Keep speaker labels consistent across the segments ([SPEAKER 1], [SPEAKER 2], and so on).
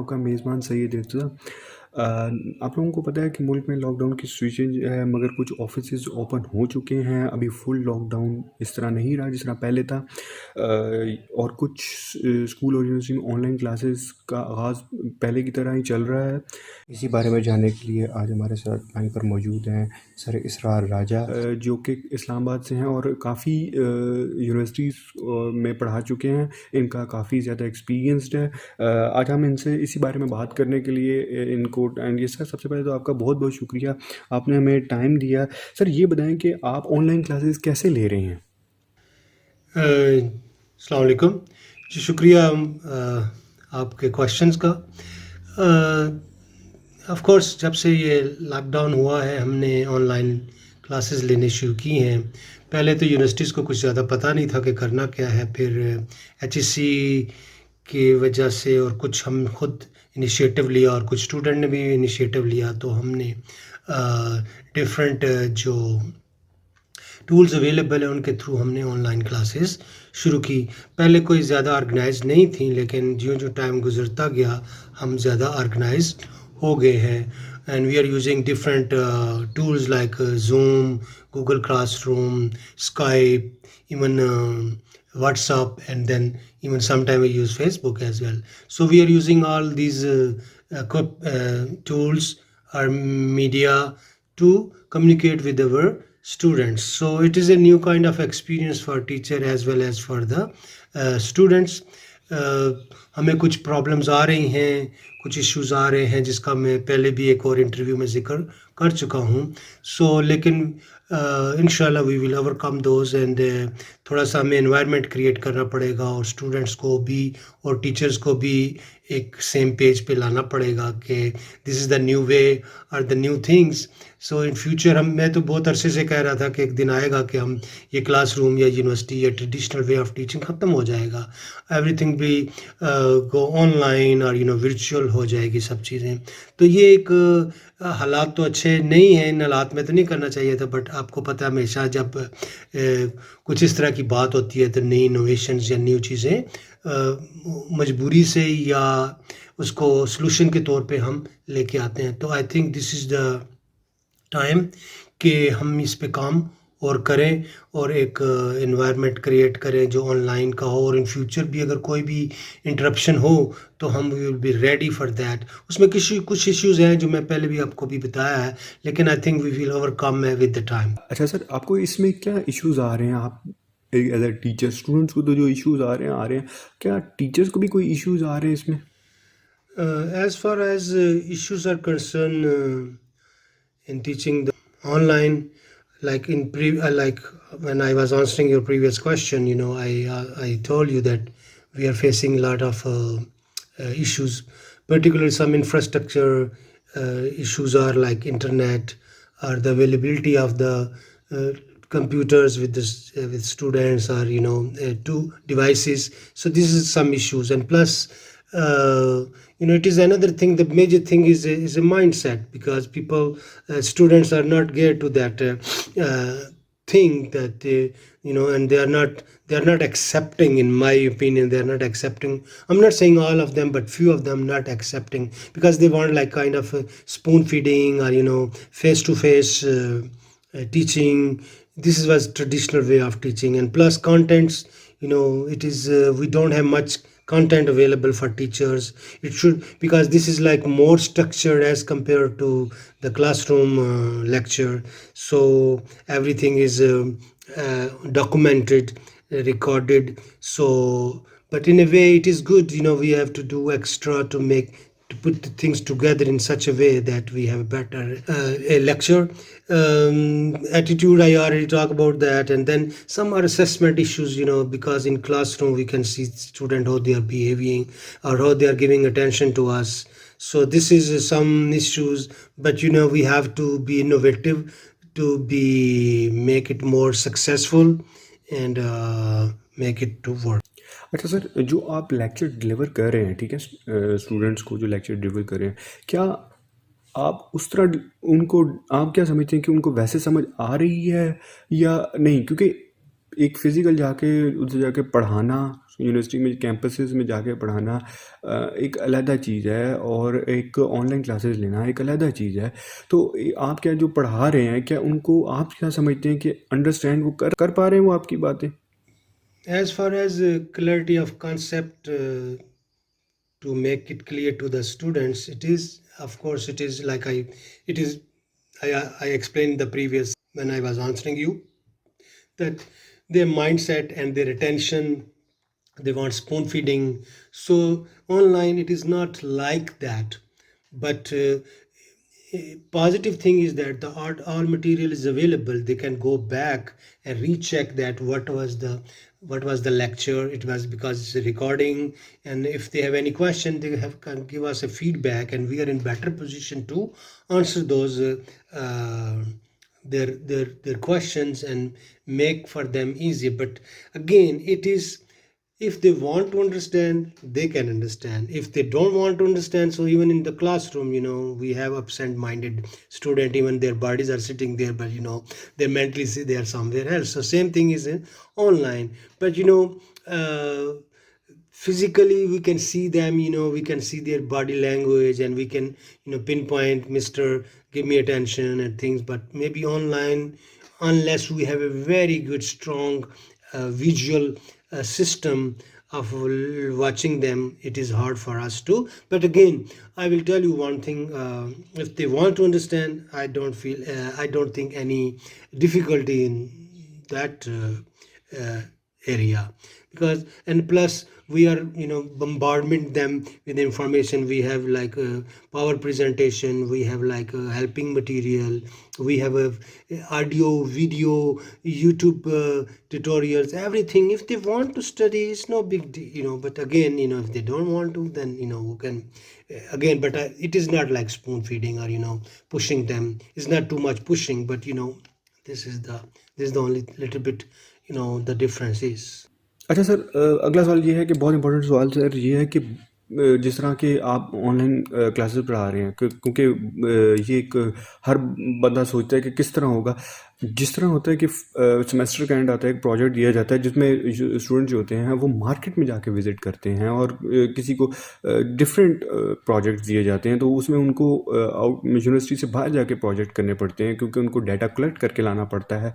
[SPEAKER 1] کا میزبان سید ارتضیٰ۔ آپ لوگوں کو پتہ ہے کہ ملک میں لاک ڈاؤن کی سچویشن جو ہے، مگر کچھ آفیسز اوپن ہو چکے ہیں۔ ابھی فل لاک ڈاؤن اس طرح نہیں رہا جس طرح پہلے تھا، اور کچھ اسکول اور یونیورسٹی میں آن لائن کلاسز کا آغاز پہلے کی طرح ہی چل رہا ہے۔ اسی بارے میں جاننے کے لیے آج ہمارے ساتھ لائن پر موجود ہیں سر اسرار راجہ، جو کہ اسلام آباد سے ہیں اور کافی یونیورسٹیز میں پڑھا چکے ہیں، ان کا کافی زیادہ ایکسپیرینسڈ ہے۔ آج ہم ان سے اسی بارے میں بات کرنے کے لیے ان کو ٹائم دیا۔ سر سب سے پہلے تو آپ کا بہت بہت شکریہ، آپ نے ہمیں ٹائم دیا۔ سر یہ بتائیں کہ آپ آن لائن کلاسز کیسے لے رہے ہیں؟
[SPEAKER 2] السلام علیکم جی، شکریہ آپ کے کوشچنس کا۔ آف کورس جب سے یہ لاک ڈاؤن ہوا ہے ہم نے آن لائن کلاسز لینے شروع کی ہیں۔ پہلے تو یونیورسٹیز کو کچھ زیادہ پتہ نہیں تھا کہ کرنا کیا ہے، پھر ایچ ایس سی کی وجہ سے اور کچھ ہم خود انیشیٹو لیا اور کچھ اسٹوڈنٹ نے بھی انیشیٹو لیا، تو ہم نے ڈفرینٹ جو ٹولز اویلیبل ہیں ان کے تھرو ہم نے آن لائن کلاسز شروع کی۔ پہلے کوئی زیادہ آرگنائز نہیں تھیں، لیکن جو ٹائم گزرتا گیا ہم زیادہ آرگنائزڈ ہو گئے ہیں، and we are using different tools like Zoom, Google classroom, Skype, even WhatsApp, and then even sometime we use Facebook as well. So we are using all these tools or media to communicate with our students. So it is a new kind of experience for teacher as well as for the students. ہمیں کچھ problems آ رہی ہیں، کچھ issues آ رہے ہیں جس کا میں پہلے بھی ایک اور انٹرویو میں ذکر کر چکا ہوں۔ لیکن انشاءاللہ وی will over come those, and تھوڑا سا ہمیں انوائرمنٹ کریٹ کرنا پڑے گا اور اسٹوڈنٹس کو بھی اور ٹیچرس کو بھی ایک سیم پیج پہ لانا پڑے گا کہ دس از دا نیو وے اور the new things. So in future میں تو بہت عرصے سے کہہ رہا تھا کہ ایک دن آئے گا کہ ہم یہ کلاس روم یا یونیورسٹی یا ٹریڈیشنل وے آف ٹیچنگ ختم ہو جائے گا، ایوری تھنگ بھی گو آن لائن اور ورچوئل ہو جائے گی سب چیزیں۔ تو یہ ایک حالات تو اچھے نہیں ہیں، ان حالات میں تو نہیں کرنا چاہیے تھا، بٹ آپ کو پتہ ہے ہمیشہ جب کچھ اس طرح کی بات ہوتی ہے تو نئی انوویشنز یا نیو چیزیں مجبوری سے یا اس کو سلوشن کے طور پہ ہم لے کے آتے ہیں۔ تو I think this is the time کہ ہم اس پہ کام اور کریں اور ایک انوائرمنٹ کریٹ کریں جو آن لائن کا ہو، اور ان فیوچر بھی اگر کوئی بھی انٹرپشن ہو تو ہم we will be ready for that. اس میں کچھ ایشوز ہیں جو میں پہلے بھی آپ کو بھی بتایا ہے، لیکن I think we will overcome with the time.
[SPEAKER 1] اچھا سر، آپ کو اس میں کیا ایشوز آ رہے ہیں؟ آپ ایز اے ٹیچر، اسٹوڈنٹس کو تو جو ایشوز آ رہے ہیں، کیا ٹیچرس کو بھی کوئی ایشوز آ رہے ہیں اس میں؟
[SPEAKER 2] As far as issues are concerned in teaching the online, like like when I was answering your previous question, I told you that we are facing a lot of issues, particularly some infrastructure issues are like internet or the availability of the computers with with students, or two devices. So this is some issues, and plus it is another thing. The major thing is a mindset, because people students are not geared to that thing that and they are not accepting. In my opinion, they are not accepting. I'm not saying all of them, but few of them not accepting, because they want like kind of spoon feeding or face to face teaching. This was traditional way of teaching, and plus contents, it is we don't have much content available for teachers. It should, because this is like more structured as compared to the classroom lecture. So everything is documented, recorded. So but in a way it is good, we have to do extra to put the things together in such a way that we have a better a lecture. Attitude, I already talked about that. And then some are assessment issues, because in classroom we can see student how they are behaving or how they are giving attention to us. So this is some issues, but we have to be innovative to make it more successful and make it to work.
[SPEAKER 1] اچھا سر، جو آپ lecture deliver کر رہے ہیں، ٹھیک ہے، students کو جو لیکچر ڈلیور کر رہے ہیں، کیا آپ اس طرح ان کو، آپ کیا سمجھتے ہیں کہ ان کو ویسے سمجھ آ رہی ہے یا نہیں؟ کیونکہ ایک فزیکل جا کے ادھر جا کے پڑھانا یونیورسٹی میں کیمپسز میں جا کے پڑھانا ایک علیحدہ چیز ہے، اور ایک آن لائن کلاسز لینا ایک علیحدہ چیز ہے. تو آپ کیا جو پڑھا رہے ہیں، کیا ان کو آپ کیا سمجھتے ہیں کہ انڈرسٹینڈ وہ کر پا رہے ہیں وہ آپ کی باتیں؟
[SPEAKER 2] As far as clarity of concept, to make it clear to the students, it is, of course, it is like it is, I explained the previous when I was answering you, that their mindset and their attention, they want spoon feeding. So online it is not like that, but positive thing is that the art all material is available. They can go back and recheck that what was the lecture. It was because it's a recording, and if they have any question, they can give us a feedback, and we are in better position to answer those uh, their questions and make for them easier. But again, it is, if they want to understand, they can understand. If they don't want to understand, so even in the classroom, we have absent minded student, even their bodies are sitting there, but they mentally see they are somewhere else. So same thing is in online. But physically we can see them, we can see their body language, and we can pinpoint, Mr. give me attention and things. But maybe online, unless we have a very good strong visual system of watching them, it is hard for us to. But again, I will tell you one thing, if they want to understand, I don't think any difficulty in that area. Because, and plus we are bombardment them with information. We have like a power presentation, we have like a helping material, we have a audio video, YouTube tutorials, everything. If they want to study, it's no big deal, but again, if they don't want to, then who can again. But it is not like spoon feeding or pushing them. It's not too much pushing, but this is the only little bit the difference is.
[SPEAKER 1] اچھا سر، اگلا سوال یہ ہے کہ بہت important سوال سر یہ ہے کہ جس طرح کہ آپ آن لائن کلاسز پڑھا رہے ہیں، کیونکہ یہ ایک ہر بندہ سوچتا ہے کہ کس طرح ہوگا. جس طرح ہوتا ہے کہ سیمسٹر کا اینڈ آتا ہے، ایک پروجیکٹ دیا جاتا ہے جس میں اسٹوڈنٹ جو ہوتے ہیں وہ مارکیٹ میں جا کے وزٹ کرتے ہیں، اور کسی کو ڈفرینٹ پروجیکٹس دیے جاتے ہیں، تو اس میں ان کو یونیورسٹی سے باہر جا کے پروجیکٹ کرنے پڑتے ہیں، کیونکہ ان کو ڈیٹا کلیکٹ کر کے لانا پڑتا ہے.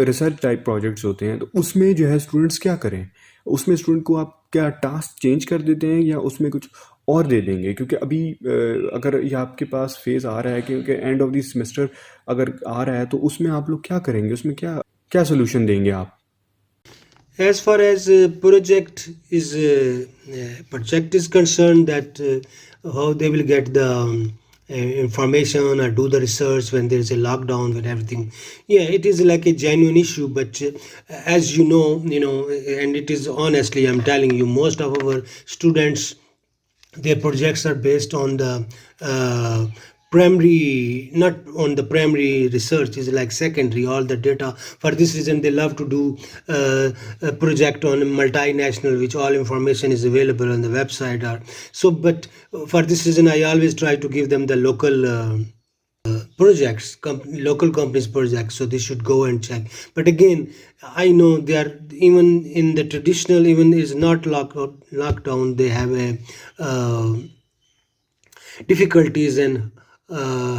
[SPEAKER 1] ریسرچ ٹائپ پروجیکٹس ہوتے ہیں. تو اس میں جو ہے اسٹوڈنٹس کیا کریں؟ اس میں اسٹوڈنٹ کو آپ کیا ٹاسک چینج کر دیتے ہیں یا اس میں کچھ اور دے دیں گے؟ کیونکہ ابھی اگر یہ آپ کے پاس فیز آ رہا ہے، کیونکہ اینڈ آف دی سیمسٹر اگر آ رہا ہے، تو اس میں آپ لوگ کیا کریں گے؟ اس میں کیا سولوشن دیں گے آپ؟
[SPEAKER 2] As far as project is concerned, that how they will get the information or do the research when there is a lockdown with everything. Yeah, it is like a genuine issue, but as and it is honestly, I'm telling you, most of our students, their projects are based on the primary, not on the primary research, is like secondary, all the data. For this reason, they love to do a project on multinational, which all information is available on the website. Or so, but for this reason, I always try to give them the local projects, local companies projects, so they should go and check. But again, I know they are, even in the traditional, even is not lockdown, they have a difficulties and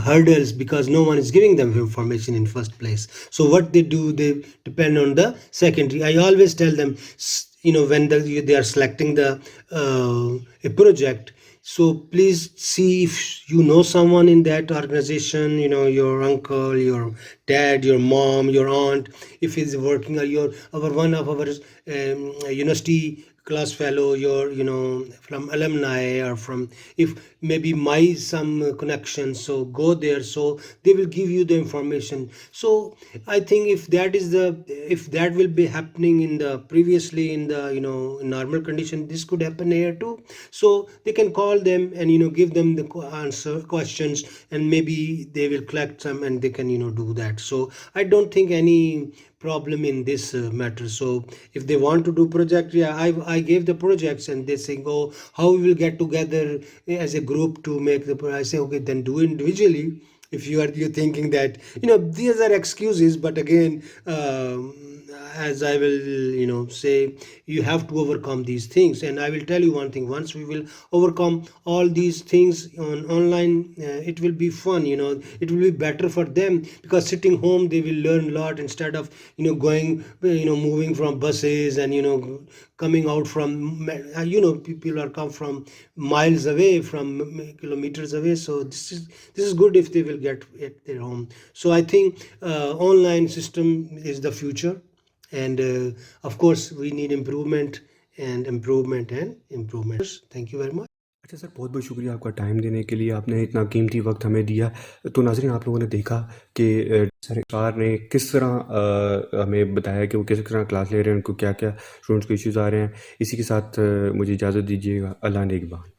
[SPEAKER 2] hurdles, because no one is giving them information in first place. So what they do, they depend on the secondary. I always tell them, when they are selecting the a project, so please see if you know someone in that organization, your uncle, your dad, your mom, your aunt, if he's working, or one of our university class fellow, your from alumni, or from, if maybe my some connections, so go there, so they will give you the information. So I think if that will be happening in the previously in the in normal condition, this could happen here too. So they can call them and give them the answer questions, and maybe they will collect some and they can do that. So I don't think any problem in this matter. So if they want to do project, yeah, I gave the projects, and they say, oh, how we will get together as a group to make the I say, okay, then do it individually. If you're thinking that these are excuses, but again, as I will say, you have to overcome these things. And I will tell you one thing: once we will overcome all these things on online, it will be fun. It will be better for them, because sitting home they will learn a lot, instead of going, moving from buses, and coming out from, people are come from miles away, from kilometers away. So this is good if they will get at their home. So I think online system is the future, and of course we need improvement and improvement and improvement. Thank you very much.
[SPEAKER 1] अच्छा sir, बहुत बहुत शुक्रिया आपका time देने के लिए, आपने इतना कीमती वक्त हमें दिया। तो नाज़रीन, आप लोगों ने देखा कि सरकार ने किस तरह हमें बताया कि वो किस तरह क्लास ले रहे हैं, उनको क्या क्या स्टूडेंट्स को इश्यूज़ आ रहे हैं। इसी के साथ मुझे इजाज़त दीजिएगा। अल्लाह नेगबान।